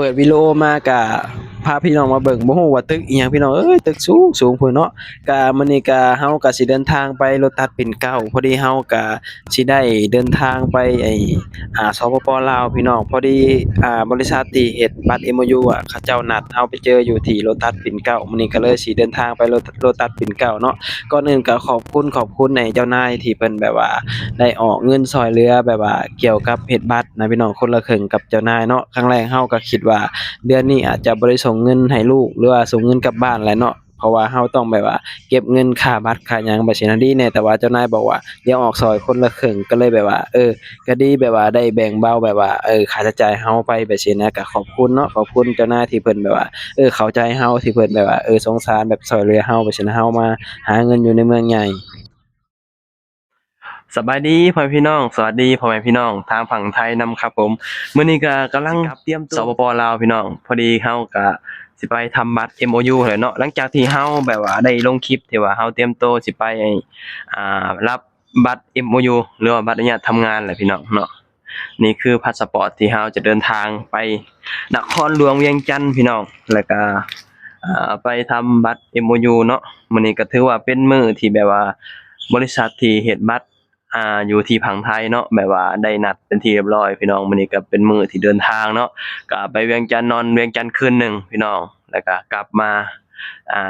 เปิดวิดีโอมาก็พาพี่น้องมาเบิ่งบ่ฮู้ว่าตึกอิหยังพี่น้องเอ้ยตึกสูงพู้นเนาะก็มื้อนี้ก็เฮาก็สิเดินทางไปโลตัสปิ่นเกล้าพอดีเฮาก็สิได้เดินทางไปสปปลาวพี่น้องพอดีบริษัทที่เฮ็ดบัตร MOU อะเขาเจ้านัดเฮาไปเจออยู่ที่โลตัสปิ่นเกล้ามื้อนี้ก็เลยสิเดินทางไปโลตัสปิ่นเกล้าเนาะก่อนอื่นก็ขอบคุณในเจ้านายที่เพิ่นแบบว่า ได้ออกเงินช่วยเหลือแบบว่าเกี่ยวกับเฮ็ดบัตรนะพี่น้องคนละครึ่งกับเจ้านายเนาะครั้งแรกเฮาก็คิดว่าเดือนนี้อาจจะบ่ได้ส่งเงินให้ลูกหรือว่าส่งเงินกลับบ้านแหละเนาะเพราะว่าเฮาต้องแบบว่าเก็บเงินค่าบัตรค่าหยังบัดซี้นะดีแน่แต่ว่าเจ้านายบอกว่าเดี๋ยวออกช่วยคนละครึ่งก็เลยแบบว่าก็ดีแบบว่าได้แบ่งเบาแบบว่าค่าใช้จ่ายเฮาไปแบบซี้นะก็ขอบคุณเนาะขอบคุณเจ้านายที่เพิ่นแบบว่าเข้าใจเฮาที่เพิ่นแบบว่าสงสารแบบช่วยเหลือเฮาแบบซี้นะเฮามาหาเงินอยู่ในเมืองใหญ่ สบายดีพ่อแม่พี่น้องสวัสดีพ่อแม่พี่น้องทางฝั่งไทยนำครับผมมื้อนี้ก็กำลังเตรียมตัวสปปลาวพี่น้องพอดีเฮาก็สิไปทำบัตร MOU แหละเนาะหลังจากที่เฮาแบบว่าได้ลงคลิปที่ว่าเฮาเตรียมตัวสิไปรับบัตร MOU หรือว่าบัตรอนุญาตทำงานแหละพี่น้องเนาะนี่คือพาสปอร์ตที่เฮาจะเดินทางไปนครหลวงเวียงจันทน์พี่น้องแล้วก็ไปทำบัตร MOU เนาะมื้อนี้ก็ถือว่าเป็นมื้อที่แบบว่าบริษัทที่เฮ็ดบัตร อยู่ที่ผังไทยเนาะแบบว่าได้นัดเป็นที่เรียบร้อยพี่น้องมื้อนี้ก็เป็นมื้อที่เดินทางเนาะก็ไปเวียงจันทน์นอนเวียงจันทน์คืนหนึ่งพี่น้องแล้วก็กลับมา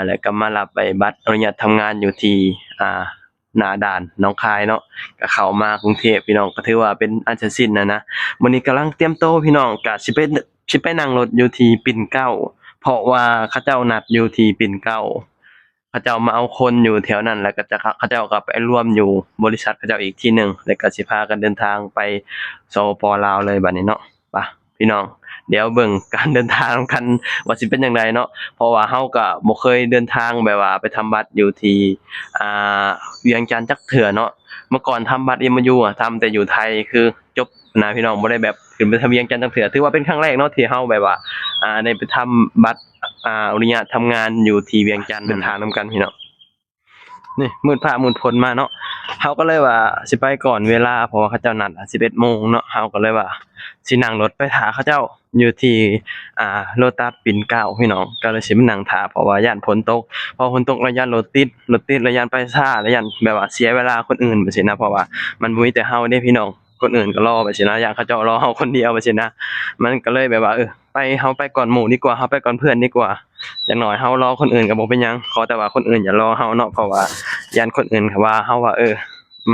แล้วก็มารับบัตรอนุญาตทำงานอยู่ที่หน้าด่านหนองคายเนาะก็เข้ามากรุงเทพพี่น้องก็ถือว่าเป็นอันเสร็จสิ้นนะมื้อนี้กำลังเตรียมโตวพี่น้องก็สิไปนั่งรถอยู่ที่ปิ่นเกล้าเพราะว่าเขาเจ้านัดอยู่ที่ปิ่นเกล้า เขาเจ้ามาเอาคนอยู่แถวนั้นแล้วก็จะเขาเจ้าก็ไปร่วมอยู่บริษัทเขาเจ้าอีกที่หนึ่งแล้วก็สิพากันเดินทางไปสปปลาวเลยบัดนี้เนาะไปพี่น้องเดี๋ยวเบิ่งการเดินทางกันว่าสิเป็นจังไดเนาะเพราะว่าเฮาก็บ่เคยเดินทางแบบว่าไปทำบัตรอยู่ที่อ่าเวียงจันทน์จักเทื่อเนาะเมื่อก่อนทำบัตร MOU อะทำแต่อยู่ไทยคือจบนะพี่น้องบ่ได้แบบขึ้นไปทะเวียงจันทน์จักเทื่อถือว่าเป็นครั้งแรกเนาะที่เฮาแบบว่าได้ไปทำบัตรอนุญาตทำงานอยู่ที่เวียงจันทน์เดินทางนํกันพี่น้อง นี่มืดฟ้ามืดฝนมาเนาะเฮาก็เลยว่าสิไปก่อนเวลาเพราะว่าเขาเจ้านัด11โมงเนาะเฮาก็เลยว่าสินั่งรถไปหาเขาเจ้าอยู่ที่โลตัสปิ่นเกล้าพี่น้องก็เลยสิมานั่งท่าเพราะว่าย้านฝนตกพอฝนตกแล้วย้านรถติดแล้วย้านไปช้าแล้วย้านแบบว่าเสียเวลาคนอื่นไปสินะเพราะว่ามันบ่มีแต่เฮาเด้พี่น้องคนอื่นก็รอไปสินะอย่างเขาเจ้ารอเฮาคนเดียวไปสินะมันก็เลยแบบว่าเฮาไปก่อนหมู่ดีกว่าเฮาไปก่อนเพื่อนดีกว่า อย่างน้อยเฮารอคนอื่นก็บ่เป็นหยังขอแต่ว่าคนอื่นอย่ารอเฮาเนาะเพราะว่าย้านคนอื่นเขาว่าเฮาว่า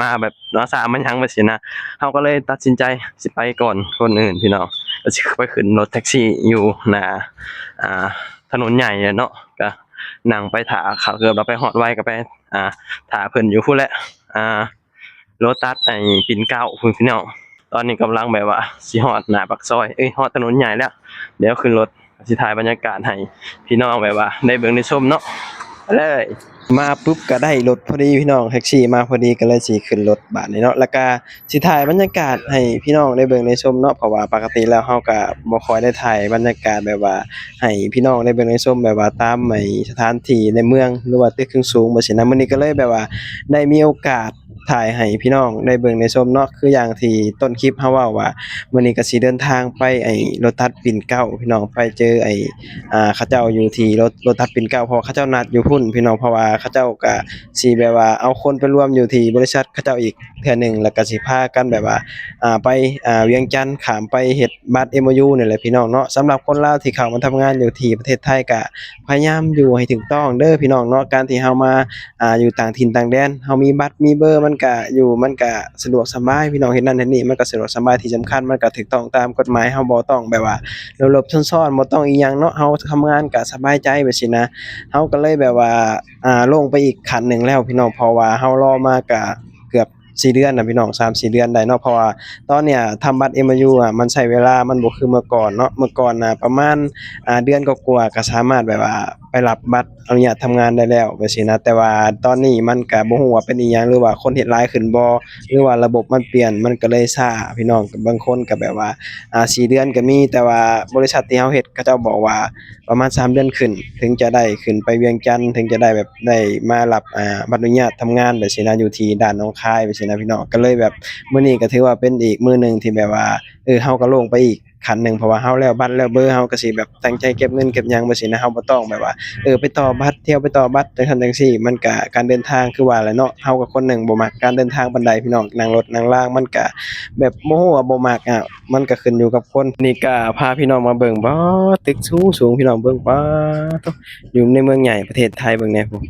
มาแบบน้อสามันหยังไปสินะเฮาก็เลยตัดสินใจสิไปก่อนคนอื่นพี่น้องก็สิไปขึ้นรถแท็กซี่อยู่หน้าอ่าถนนใหญ่อะเนาะก็นั่งไปท่าเขาเกือบเราไปฮอดไวก็ไปท่าเพิ่นอยู่พู้นแหละอ่าโลตัสปิ่นเกล้าพู้นพี่น้องตอนนี้กำลังแบบว่าสิฮอดหน้าปากซอยฮอดถนนใหญ่แล้วเดี๋ยวขึ้นรถสิถ่ายบรรยากาศให้ พี่น้องแบบว่าได้เบิ่งได้ชมเนาะไปเลยมาปุ๊บก็ได้รถพอดีพี่น้องแท็กซี่มาพอดีก็เลยสิขึ้นรถบัดนี้เนาะแล้วก็สิถ่ายบรรยากาศให้พี่น้องได้เบิ่งได้ชมเนาะเพราะว่าปกติแล้วเราก็บ่ค่อยได้ถ่ายบรรยากาศแบบว่าให้พี่น้องได้เบิ่งได้ชมแบบว่าตามสถานที่ในเมืองหรือว่าตึกสูงๆบ่ซี้นะมื้อนี้ก็เลยแบบว่าได้มีโอกาสถ่ายให้พี่น้องได้เบิ่งได้ชมเนาะคืออย่างที่ต้นคลิปเราเว้าว่ามื้อนี้ก็สิเดินทางไปโลตัสปิ่นเกล้าพี่น้องไปเจอเขาเจ้าอยู่ที่รถตัดปิ่นเกล้าเพราะเขาเจ้านัดอยู่พุ่นพี่น้องเพราะว่าเขาเจ้าก็สิแบบว่าเอาคนไปรวมอยู่ที่บริษัทเขาเจ้าอีกเทื่อหนึ่งแล้วก็สิพากันแบบว่าไปเวียงจันทน์ข้ามไปเฮ็ดบัตร MOU นี่แหละพี่น้องเนาะสำหรับคนลาวที่เข้ามาทำงานอยู่ที่ประเทศไทยก็พยายามอยู่ให้ถูกต้องเด้อพี่น้องเนาะการที่เฮามาอยู่ต่างถิ่นต่างแดนเฮามีบัตรมีเบอร์มันก็สะดวกสบายพี่น้องเฮ็ดนั่นเฮ็ดนี่มันก็สะดวกสบายที่สำคัญมันก็ถูกต้องตามกฎหมายเฮาบ่ต้องแบบว่า หลบๆซ่อนๆบ่ต้องอิหยังเนาะเฮาทำงานก็สบายใจไปซี้นะเฮาก็เลยแบบว่าลงไปอีกขั้นหนึ่งแล้วพี่น้องเพราะว่าเฮารอมาก็เกือบ4เดือนน่ะพี่น้อง3-4เดือนได้เนาะเพราะว่าตอนเนี้ยทำบัตร MOU อะมันใช้เวลามันบ่คือเมื่อก่อนเนาะเมื่อก่อนน่ะประมาณเดือนกว่าๆก็สามารถแบบว่าไปรับบัตรอนุญาตทำงานได้แล้วจังซี้นะแต่ว่าตอนนี้มันก็บ่ฮู้ว่าเป็นอิหยังหรือว่าคนเฮ็ดหลายขึ้นบ่หรือว่าระบบมันเปลี่ยนมันก็เลยช้าพี่น้องบางคนก็แบบว่า 4เดือนก็มีแต่ว่าบริษัทที่เฮาเฮ็ดเขาเจ้าบอกว่าประมาณ3เดือนขึ้นถึงจะได้ขึ้นไปเวียงจันทน์ถึงจะได้แบบได้มารับใบอนุญาตทำงานแบบซี้นะอยู่ที่ด่านหนองคายแบบซี้นะพี่น้องก็เลยแบบมื้อนี้ก็ถือว่าเป็นอีกมื้อหนึ่งที่แบบว่าเฮาก็โล่งไปอีก ขั้นหนึ่งเพราะว่าเฮาแล้วบัตรแล้วเบอร์เฮาก็สิแบบตั้งใจเก็บเงินเก็บหยังบ่สินะเฮาบ่ต้องแบบว่าไปต่อบัตรเที่ยวไปต่อบัตรจังซั่นจังซี่มันก็การเดินทางคือว่าแหละเนาะเฮาก็คนหนึ่งบ่มักการเดินทางปานใดพี่น้องนั่งรถนั่งรางมันก็แบบบ่ฮู้ว่าบ่มักมันก็ขึ้นอยู่กับคนนี่ก็พาพี่น้องมาเบิ่งบ่ตึกสูงๆพี่น้องเบิ่งป๊าด อยู่ในเมืองใหญ่ประเทศไทยเบิ่งแหน่พู้น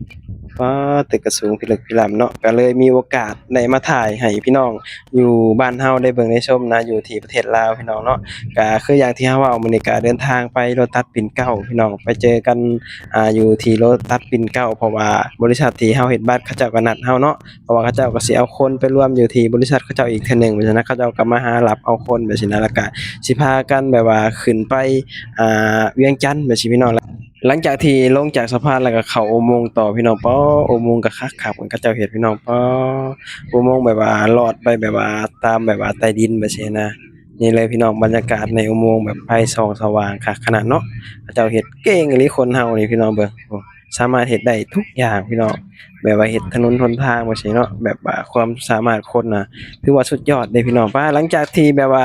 ฟ้าตึกก็สูงพิลึกพิลั่นเนาะก็เลยมีโอกาสได้มาถ่ายให้พี่น้องอยู่บ้านเฮาได้เบิ่งได้ชมนะอยู่ที่ประเทศลาวพี่น้องเนาะก็คืออย่างที่เฮาเว้ามื้อนี้ก็เดินทางไปโลตัสปิ่นเกล้าพี่น้องไปเจอกันอยู่ที่โลตัสปิ่นเกล้าเพราะว่าบริษัทที่เฮาเฮ็ดบัตรเขาเจ้าก็นัดเฮาเนาะเพราะว่าเขาเจ้าก็สิเอาคนไปร่วมอยู่ที่บริษัทเขาเจ้าอีกเทื่อหนึงเพราะฉะนั้นเขาเจ้าก็มาหารับเอาคนแบบนี้นะแล้วก็สิพากันแบบว่าขึ้นไปเวียงจันทน์แบบนี้พี่น้อง หลังจากที่ลงจากสะพานแล้วก็เข้าอุโมงค์ต่อพี่น้องป๊ออุโมงค์ก็คักคักมันก็เจ้าเฮ็ดพี่น้องป๊ออุโมงค์แบบว่าลอดไปแบบว่าตามแบบว่าใต้ดินไปซี้นะนี่เลยพี่น้องบรรยากาศในอุโมงค์แบบไฟส่องสว่างคักขนาดเนาะเขาเจ้าเฮ็ดเก่งอีหลีคนเฮานี่พี่น้องเบิ่งโอ้สามารถเฮ็ดได้ทุกอย่างพี่น้องแบบว่าเฮ็ดถนนหนทางบ่ซี้เนาะแบบว่าความสามารถคนน่ะถือว่าสุดยอดเด้พี่น้องป๊าหลังจากที่แบบว่า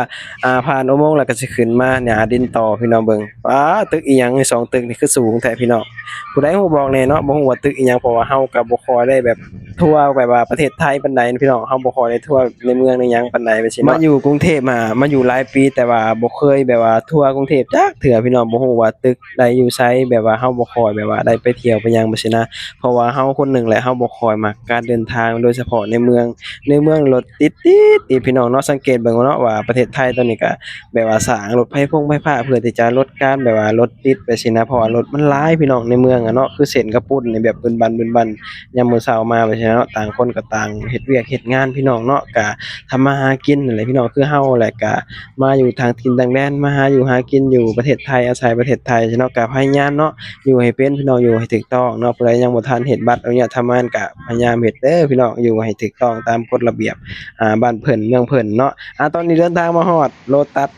ผ่านอุโมงค์แล้วก็สิขึ้นมาหน้าดินต่อพี่น้องเบิ่งป๊าตึกอีหยังนี่2ตึกนี่คือสูงแท้พี่น้อง ผู้ใดฮู้บอกแหน่เนาะบ่ฮู้ว่าตึกอิหยังเพราะว่าเฮาก็บ่ค่อยได้แบบทั่วแบบว่าประเทศไทยปานใดพี่น้องเฮาบ่ค่อยได้ทั่วในเมืองในหยังปานใดไปสิมาอยู่กรุงเทพมาอยู่หลายปีแต่ว่าบ่เคยแบบว่าทั่วกรุงเทพจักเทื่อพี่น้องบ่ฮู้ว่าตึกใดอยู่ไสแบบว่าเฮาบ่ค่อยแบบว่าได้ไปเที่ยวไปหยังไปสินะเพราะว่าเฮาคนหนึ่งแหละเฮาบ่ค่อยมักการเดินทางโดยเฉพาะในเมืองรถติดๆพี่น้องเนาะสังเกตเบิ่งเนาะว่าประเทศไทยตอนนี้ก็แบบว่าสร้างรถไฟฟ้าเพื่อที่จะลดการแบบว่ารถติดไปสินะเพราะว่ารถมันหลายพี่น้องในเมืองเนาะคือเส้นกระปุ้นนี่แบบบึนบันยามมื้อเช้ามาไปสินะเนาะต่างคนก็ต่างเฮ็ดเวียกเฮ็ดงานพี่น้องเนาะก็ทำมาหากินนั่นแหละพี่น้องคือเฮาแหละก็มาอยู่ทางถิ่นต่างแดนมาหาอยู่หากินอยู่ประเทศไทยอาศัยประเทศไทยสิเนาะก็พยายามเนาะอยู่ให้เป็นพี่น้องอยู่ให้ถูกต้องเนาะผู้ใดยังบ่ทันเฮ็ดบัตรอนุญาตทำงานก็พยายามเฮ็ดเด้อพี่น้องอยู่ให้ถูกต้องตามกฎระเบียบบ้านเพิ่นเมืองเพิ่นเนาะตอนนี้เดินทางมาฮอดโลตัส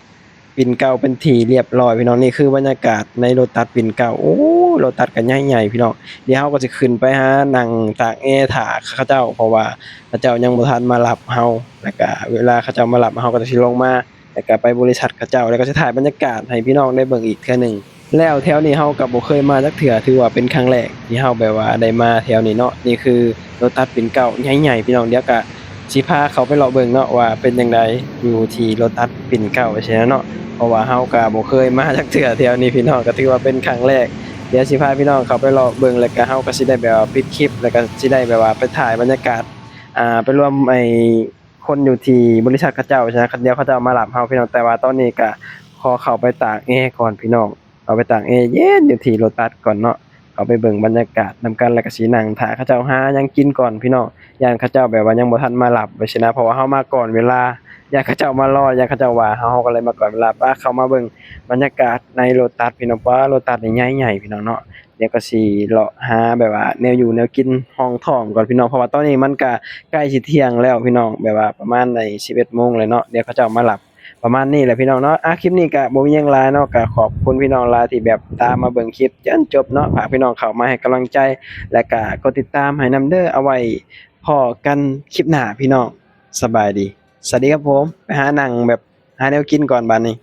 ปิ่นเกล้าเป็นที่เรียบร้อยพี่น้องนี่คือบรรยากาศในโลตัสปิ่นเกล้าโอ้โลตัสก็ใหญ่ๆพี่น้องเดี๋ยวเราก็สิขึ้นไปหานั่งตากแอร์ท่าเขาเจ้าเพราะว่าเขาเจ้ายังบ่ทันมารับเราแล้วก็เวลาเขาเจ้ามารับเราก็สิลงมาแล้วก็ไปบริษัทเขาเจ้าแล้วก็สิถ่ายบรรยากาศให้พี่น้องได้เบิ่งอีกเทื่อหนึ่งแล้วแถวนี้เราก็บ่เคยมาจักเทื่อถือว่าเป็นครั้งแรกที่เราแบบว่าได้มาแถวนี้เนาะนี่คือโลตัสปิ่นเกล้าใหญ่ๆพี่น้องเดี๋ยวก็สิพาเขาไปเลาะเบิ่งเนาะว่าเป็นจังไดอยู่ที่โลตัสปิ่นเกล้าว่าซี้เนาะ เพราะว่าเฮาก็บ่เคยมาจักเทื่อแถวนี้พี่น้องก็ถือว่าเป็นครั้งแรกเดี๋ยวสิพาพี่น้องเข้าไปเลาะเบิ่งแล้วก็เฮาก็สิได้แบบว่าปิดคลิปแล้วก็สิได้แบบว่าไปถ่ายบรรยากาศไปร่วมคนอยู่ที่บริษัทเขาเจ้าใช่ไหมเดี๋ยวเขาจะมารับเฮาพี่น้องแต่ว่าตอนนี้ก็ขอเข้าไปตากแอร์ก่อนพี่น้องเอาไปตากแอร์เย็นอยู่ที่โลตัสก่อนเนาะเอาไปเบิ่งบรรยากาศนำกันแล้วก็สินั่งท่าเขาเจ้าหาหยังกินก่อนพี่น้องย่านเขาเจ้าแบบว่ายังบ่ทันมารับไว้ซินะเพราะว่าเฮามาก่อนเวลา อยากเขาเจ้ามารออยากเขาเจ้าว่าเฮาก็เลยมาก่อนเวลาป้าเข้ามาเบิ่งบรรยากาศในโลตัสพี่น้องป้าโลตัสนี่ใหญ่ๆพี่น้องเนาะเดี๋ยวก็สิเลาะหาแบบว่าแนวอยู่แนวกินห้องท้องก่อนพี่น้องเพราะว่าตอนนี้มันก็ใกล้สิเที่ยงแล้วพี่น้องแบบว่าประมาณได้11:00 นเลยเนาะเดี๋ยวเขาเจ้ามารับประมาณนี้แหละพี่น้องเนาะคลิปนี้ก็บ่มีหยังหลายเนาะก็ขอบคุณพี่น้องหลายที่แบบตามมาเบิ่งคลิปจนจบเนาะฝากพี่น้องเข้ามาให้กำลังใจและก็กดติดตามให้นำเด้อเอาไว้พ้อกันคลิปหน้าพี่น้องสบายดี สวัสดีครับผมไปหาหนังแบบหาแนวกินก่อนบัดนี้